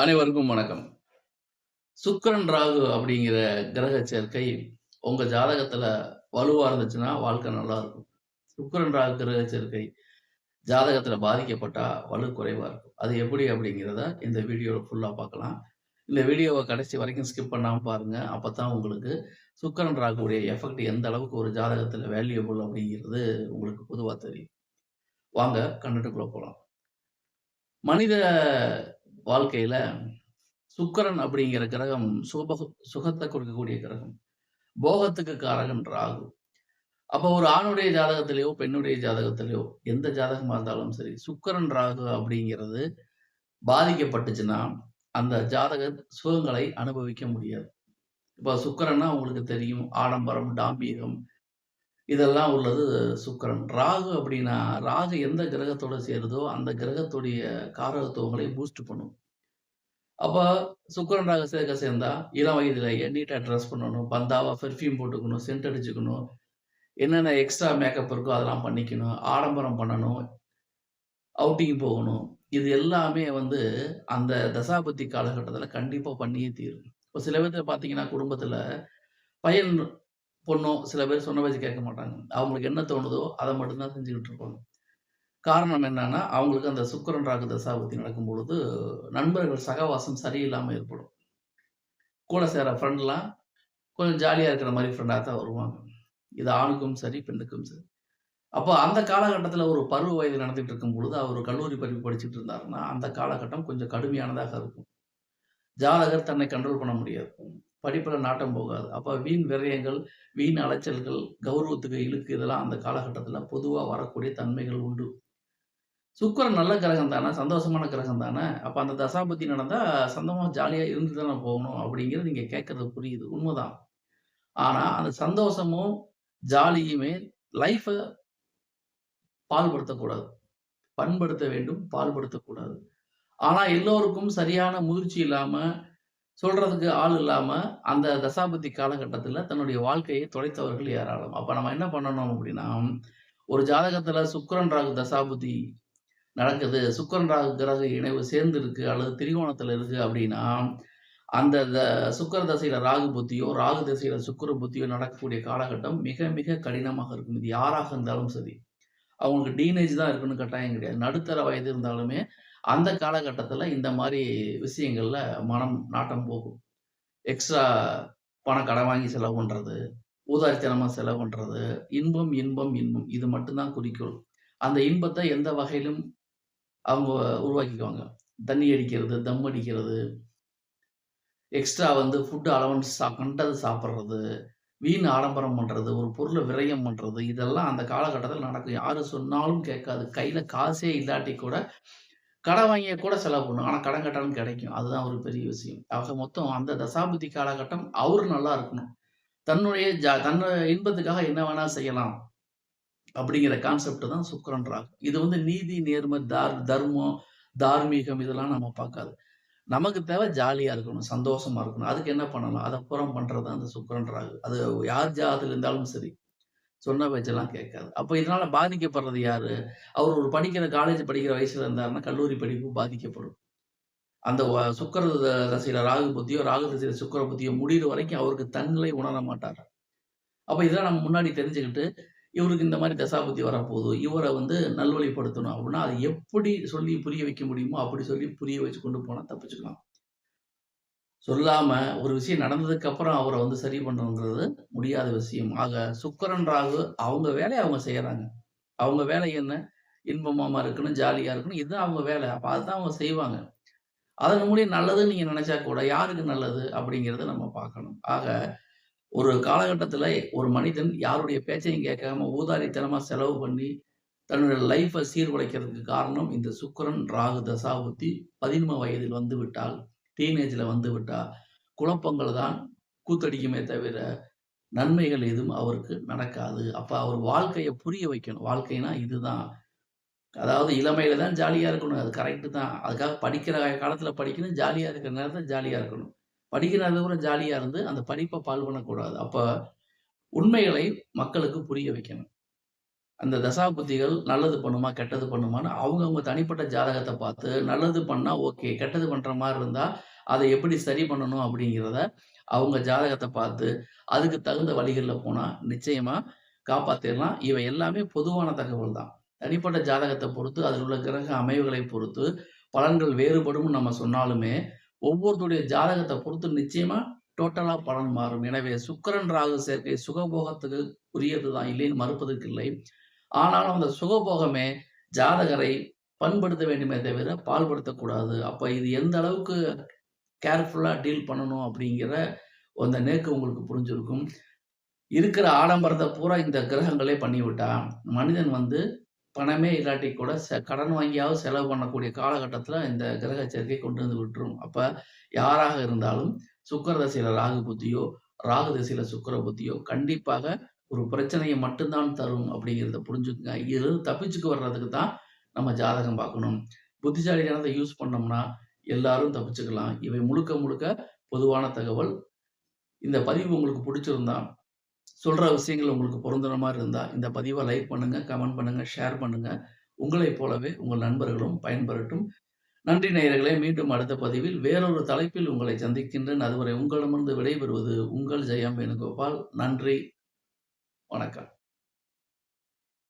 அனைவருக்கும் வணக்கம். சுக்கிரன், ராகு அப்படிங்கிற கிரக சேர்க்கை உங்க ஜாதகத்துல வலுவா இருந்துச்சுன்னா, வாழ்க்கை நல்லா இருக்கும். சுக்கிரன், ராகு கிரக சேர்க்கை ஜாதகத்துல பாதிக்கப்பட்டா வலு குறைவா இருக்கும். அது எப்படி அப்படிங்கிறத இந்த வீடியோல ஃபுல்லா பார்க்கலாம். இந்த வீடியோவ கடைசி வரைக்கும் ஸ்கிப் பண்ணாம பாருங்க. அப்பதான் உங்களுக்கு சுக்கிரன், ராகுவுடைய எஃபெக்ட் எந்த அளவுக்கு ஒரு ஜாதகத்துல வேல்யூபிள் அப்படிங்கிறது உங்களுக்கு பொதுவா தெரியும். வாங்க கன்டென்ட்க்குள்ள போலாம். மனித வாழ்க்கையில சுக்கிரன் அப்படிங்கிற கிரகம் சுகத்தை கொடுக்கக்கூடிய கிரகம். போகத்துக்கு காரகன் ராகு. அப்போ ஒரு ஆணுடைய ஜாதகத்திலேயோ, பெண்ணுடைய ஜாதகத்திலேயோ எந்த ஜாதகமா இருந்தாலும் சரி, சுக்கிரன், ராகு அப்படிங்கிறது பாதிக்கப்பட்டுச்சுன்னா, அந்த ஜாதக சுகங்களை அனுபவிக்க முடியாது. இப்போ சுக்கிரன்னா உங்களுக்கு தெரியும், ஆடம்பரம், டாம்பீகம் இதெல்லாம் உள்ளது சுக்கிரன். ராகு அப்படின்னா, ராகு எந்த கிரகத்தோட சேருதோ, அந்த கிரகத்துடைய காரகத்துவங்களை பூஸ்ட் பண்ணும். அப்ப சுக்கிரன், ராகு சேர்ந்தா, இளம் வயதிலேயே நீட்டா ட்ரெஸ் பண்ணணும். பந்தாவா பெர்ஃப்யூம் போட்டுக்கணும், சென்ட் அடிச்சுக்கணும். என்னென்ன எக்ஸ்ட்ரா மேக்கப் இருக்கோ அதெல்லாம் பண்ணிக்கணும். ஆடம்பரம் பண்ணணும். அவுட்டிங் போகணும். இது எல்லாமே வந்து அந்த தசாபுத்தி காலகட்டத்தில கண்டிப்பா பண்ணியே தீரும். இப்போ சில பேத்துல பார்த்தீங்கன்னா, குடும்பத்தில பையன், பொண்ணும் சில பேர் சொன்ன பேச்சு கேட்க மாட்டாங்க. அவங்களுக்கு என்ன தோணுதோ, அத மட்டும் தான் செஞ்சுகிட்டு இருப்பாங்க. காரணம் என்னன்னா, அவங்களுக்கு அந்த சுக்கிரன், ராகு தசாபுத்தி நடக்கும்பொழுது, நண்பர்கள் சகவாசம் சரியில்லாம ஏற்படும். கூட சேர ஃப்ரெண்ட்லாம் கொஞ்சம் ஜாலியா இருக்கிற மாரி ஃப்ரெண்டா தான் வருவாங்க. இது ஆணுக்கும் சரி, பெண்ணுக்கும் சரி. அப்போ அந்த காலகட்டத்தில ஒரு பருவ வயது நடந்துட்டு இருக்கும்பொழுது, அவரு கல்லூரி படிப்பு படிச்சுட்டு இருந்தாருன்னா, அந்த காலகட்டம் கொஞ்சம் கடுமையானதாக இருக்கும். ஜாதகர் தன்னை கண்ட்ரோல் பண்ண முடியாது. படிப்புல நாட்டம் போகாது. அப்ப வீண் விரயங்கள், வீண் அலைச்சல்கள், கௌரவத்துக்கு இழுக்கு இதெல்லாம் அந்த காலகட்டத்தில பொதுவா வரக்கூடிய தன்மைகள் உண்டு. சுக்கிரன் நல்ல கிரகம் தானே, சந்தோஷமான கிரகம் தானே, அப்ப அந்த தசாபுத்தி நடந்தா சந்தோஷமா ஜாலியா இருந்து தானே போகணும் அப்படிங்கிறது நீங்க கேட்கறது புரியுது. உண்மதான். ஆனா, அந்த சந்தோஷமும், ஜாலியுமே லைஃப பாழ்படுத்தக்கூடாது. பண்படுத்த வேண்டும், பாழ்படுத்தக்கூடாது. ஆனா, எல்லோருக்கும் சரியான முதிர்ச்சி இல்லாம, சொல்றதுக்கு ஆள் இல்லாம, அந்த தசாபுத்தி காலகட்டத்தில தன்னுடைய வாழ்க்கையை தொலைத்தவர்கள் ஏராளம். அப்ப நம்ம என்ன பண்ணணும் அப்படின்னா, ஒரு ஜாதகத்தில சுக்கிரன், ராகு தசாபுத்தி நடக்குது. சுக்கிரன், ராகு கிரக இணைவு சேர்ந்து இருக்கு அல்லது திரிகோணத்தில இருக்கு அப்படின்னா, அந்த சுக்கிர தசையில ராகு புத்தியோ, ராகு திசையில சுக்கிர புத்தியோ நடக்கக்கூடிய காலகட்டம் மிக, மிக கடினமாக இருக்கும். இது யாராக இருந்தாலும் சரி. அவங்களுக்கு டீனேஜ் தான் இருக்கணும்னு கட்டாயம் கிடையாது. நடுத்தர வயது இருந்தாலுமே, அந்த காலகட்டத்தில இந்த மாரி விஷயங்கள்ல மனம் நாட்டம் போகும். எக்ஸ்ட்ரா பணம் கடன் வாங்கி செலவு பண்றது, ஊதாரித்தனமா செலவு பண்றது, இன்பம், இன்பம், இன்பம். இது மட்டும் தான் குறிக்கோள். அந்த இன்பத்த எந்த வகையிலும் அவங்க உருவாக்கிக்குவாங்க. தண்ணி அடிக்கிறது, தம் அடிக்கிறது, எக்ஸ்ட்ரா வந்து ஃபுட் அலவன்ஸ் கண்டத சாப்பிடுறது, வீண் ஆடம்பரம் பண்றது, ஒரு பொருள விரயம் பண்றது, இதெல்லாம் அந்த காலகட்டத்தில நடக்கும். யாரு சொன்னாலும் கேட்காது. கையில காசே இல்லாட்டி கூட, கடன் வாங்கிய கூட செலவு பண்ணும். ஆனா கடன் கட்டாலும் கிடைக்கும். அதுதான் ஒரு பெரிய விஷயம். ஆக மொத்தம் அந்த தசாபுத்தி காலகட்டம் அவரு நல்லா இருக்கணும். தன்னுடைய இன்பத்துக்காக என்ன வேணா செய்யலாம். அப்படிங்கிற கான்செப்ட் தான் சுக்கிரன், ராகு. இது வந்து நீதி, நேர்மை, தர்மம், தார்மீகம் இதெல்லாம் நம்ம பார்க்காது. நமக்கு தேவை ஜாலியா இருக்கணும், சந்தோஷமா இருக்கணும். அதுக்கு என்ன பண்ணலாம்? அத பூரா பண்றது தான் அந்த சுக்கிரன், ராகு. அது யார் ஜாதகத்துல இருந்தாலும் சரி. சொன்ன பேச்செல்லாம் கேட்காது. அப்ப இதனால பாதிக்கப்படுறது யாரு? அவர் ஒரு காலேஜ் படிக்கிற வயசுல இருந்தாருன்னா, கல்லூரி படிப்பு பாதிக்கப்படும். அந்த சுக்கிர தசையில ராகு புத்தியோ, ராகு திசையில சுக்கிர புத்தியோ முடியிற வரைக்கும் அவருக்கு தன்னிலை உணர மாட்டாரு. அப்ப இதெல்லாம் நம்ம முன்னாடி தெரிஞ்சுக்கிட்டு, இவருக்கு இந்த மாரி தசாபுத்தி வரப்போகுது. இவர வந்து நல்வழிப்படுத்தணும் அப்டின்னா, அத எப்படி சொல்லி புரிய வைக்க முடியுமோ, அப்படி சொல்லி புரிய வச்சு கொண்டு போனா தப்பிச்சுக்கலாம். சொல்லாம ஒரு விஷயம் நடந்ததுக்கு அப்புறம் அவர வந்து சரி பண்ணணுங்கிறது முடியாத விஷயம். ஆக சுக்கிரன், ராகு அவங்க வேலைய அவங்க செய்றாங்க. அவங்க வேலை என்ன? இன்பமா இருக்கணும், ஜாலியா இருக்கணும். இதுதான் அவங்க வேலை. அப்ப அதுதான் அவங்க செய்வாங்க. அதன் மூலியம் நல்லதுன்னு நீங்க நெனச்சா கூட, யாருக்கு நல்லது? அப்படிங்கிறத நம்ம பார்க்கணும். ஆக ஒரு காலகட்டத்தில ஒரு மனிதன் யாருடைய பேச்சையும் கேட்காம ஊதாரித்தனமா செலவு பண்ணி, தன்னுடைய லைஃப்ப சீர்குலைக்கிறதுக்கு காரணம் இந்த சுக்கிரன், ராகு தசாபுத்தி 11 வயதில் வந்துவிட்டால், டீனேஜ்ல வந்துவிட்டா, குழப்பங்கள் தான் கூத்தடிக்குமே தவிர, நன்மைகள் எதுவும் அவருக்கு நடக்காது. அப்ப அவர் வாழ்க்கைய புரிய வைக்கணும். வாழ்க்கைனா இதுதான். அதாவது இளமையில தான் ஜாலியா இருக்கணும். அது கரெக்ட்டு தான். அதுக்காக படிக்கிற காலத்தில படிக்கணும். ஜாலியா இருக்கிற நேரத்தில ஜாலியா இருக்கணும். படிக்கிற நேரத்தில கூட ஜாலியா இருந்து, அந்த படிப்ப பாழ் பண்ணக்கூடாது. அப்ப உண்மைகளை மக்களுக்கு புரிய வைக்கணும். அந்த தசாபுத்திகள் நல்லது பண்ணுமா, கெட்டது பண்ணுமான்னு அவங்கவங்க தனிப்பட்ட ஜாதகத்த பார்த்து, நல்லது பண்ணா ஓகே. கெட்டது பண்ற மாரி இருந்தா, அத எப்படி சரி பண்ணணும் அப்படிங்கிறத, அவங்க ஜாதகத்த பார்த்து, அதுக்கு தகுந்த வழிகள்ல போனா, நிச்சயமா காப்பாத்திறலாம். இவை எல்லாமே பொதுவான தகவல் தான். தனிப்பட்ட ஜாதகத்த பொறுத்து, அதில் உள்ள கிரக அமைவுகளை பொறுத்து, பலன்கள் வேறுபடும்னு நம்ம சொன்னாலுமே, ஒவ்வொருத்தருடைய ஜாதகத்த பொறுத்து நிச்சயமா டோட்டலா பலன் மாறும். எனவே சுக்கிரன், ராகு சேர்க்கை சுகபோகத்துக்கு உரியது தான், இல்லைன்னு மறுப்பதற்கு இல்லை. ஆனாலும் அந்த சுகபோகமே ஜாதகரை பண்படுத்த வேண்டுமே தவிர, பாழ்படுத்தக்கூடாது. அப்ப இது எந்த அளவுக்கு கேர்ஃபுல்லா டீல் பண்ணணும் அப்படிங்கிற அந்த நேக்கு உங்களுக்கு புரிஞ்சிருக்கும். இருக்கிற ஆடம்பரத்த பூரா இந்த கிரகங்களே பண்ணிவிட்டா, மனிதன் வந்து பணமே இல்லாட்டி கூட கடன் வாங்கியாவது செலவு பண்ணக்கூடிய காலகட்டத்தில இந்த கிரக சேர்க்கை கொண்டு வந்து விட்டுரும். அப்ப யாராக இருந்தாலும் சுக்கிர திசையில ராகு புத்தியோ, ராகு திசையில சுக்கிர புத்தியோ கண்டிப்பாக ஒரு பிரச்சனைய மட்டும் தான் தரும் அப்படிங்கிறத புரிஞ்சுக்கங்க. இதிலிருந்து தப்பிச்சுக்கு வர்றதுக்கு தான் நம்ம ஜாதகம் பார்க்கணும். புத்திசாலித்தனத்த யூஸ் பண்ணோம்னா எல்லாரும் தப்பிச்சுக்கலாம். இவை முழுக்க முழுக்க பொதுவான தகவல். இந்த பதிவு உங்களுக்கு புடிச்சிருந்தா, சொல்ற விஷயங்கள் உங்களுக்கு பொருந்துற மாரி இருந்தா, இந்த பதிவ லைக் பண்ணுங்க, கமெண்ட் பண்ணுங்க, ஷேர் பண்ணுங்க. உங்களைப் போலவே உங்கள் நண்பர்களும் பயன்பெறட்டும். நன்றி நேயர்களே! மீண்டும் அடுத்த பதிவில் வேறொரு தலைப்பில் உங்களை சந்திக்கின்றேன். அதுவரை உங்களிடமிருந்து விடைபெறுவது உங்கள் ஜெயம் வேணுகோபால். நன்றி, வணக்கம்.